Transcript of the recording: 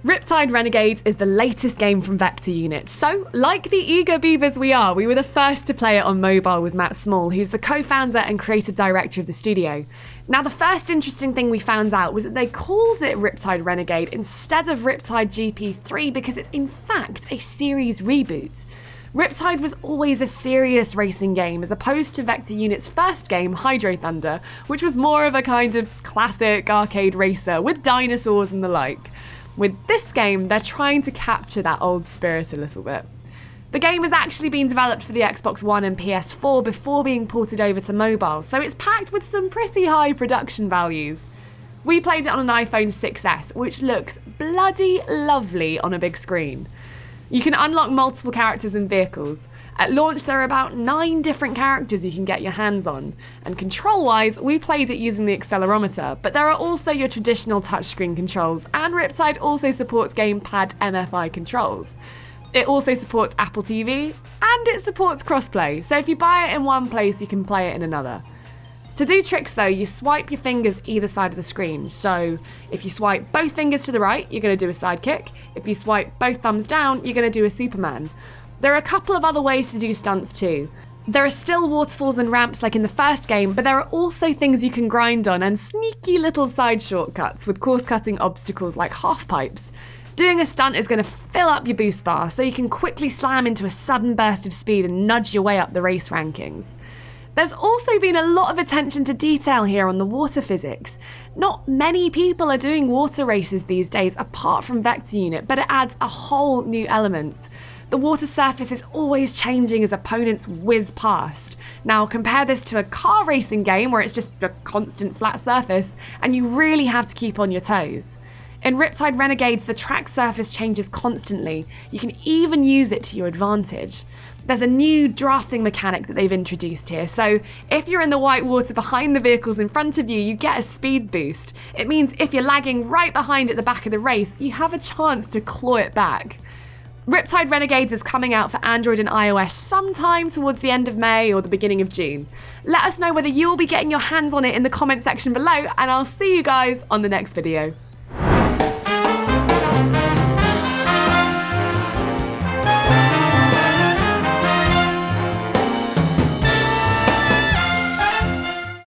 Riptide Renegade is the latest game from Vector Unit, so like the eager beavers we are, we were the first to play it on mobile with Matt Small, who's the co-founder and creative director of the studio. Now, the first interesting thing we found out was that they called it Riptide Renegade instead of Riptide GP 3 because it's in fact a series reboot. Riptide was always a serious racing game as opposed to Vector Unit's first game, Hydro Thunder, which was more of a kind of classic arcade racer with dinosaurs and the like. With this game, they're trying to capture that old spirit a little bit. The game has actually been developed for the Xbox One and PS4 before being ported over to mobile, so it's packed with some pretty high production values. We played it on an iPhone 6s, which looks bloody lovely on a big screen. You can unlock multiple characters and vehicles. At launch, there are about 9 different characters you can get your hands on, and control-wise, we played it using the accelerometer, but there are also your traditional touchscreen controls, and Riptide also supports gamepad MFI controls. It also supports Apple TV, and it supports crossplay, so if you buy it in one place, you can play it in another. To do tricks though, you swipe your fingers either side of the screen. So if you swipe both fingers to the right, you're going to do a sidekick. If you swipe both thumbs down, you're going to do a Superman. There are a couple of other ways to do stunts too. There are still waterfalls and ramps like in the first game, but there are also things you can grind on and sneaky little side shortcuts with course-cutting obstacles like half pipes. Doing a stunt is going to fill up your boost bar so you can quickly slam into a sudden burst of speed and nudge your way up the race rankings. There's also been a lot of attention to detail here on the water physics. Not many people are doing water races these days apart from Vector Unit, but it adds a whole new element. The water surface is always changing as opponents whiz past. Now compare this to a car racing game where it's just a constant flat surface and you really have to keep on your toes. In Riptide Renegades, the track surface changes constantly. You can even use it to your advantage. There's a new drafting mechanic that they've introduced here, so if you're in the white water behind the vehicles in front of you, you get a speed boost. It means if you're lagging right behind at the back of the race, you have a chance to claw it back. Riptide Renegades is coming out for Android and iOS sometime towards the end of May or the beginning of June. Let us know whether you'll be getting your hands on it in the comment section below, and I'll see you guys on the next video.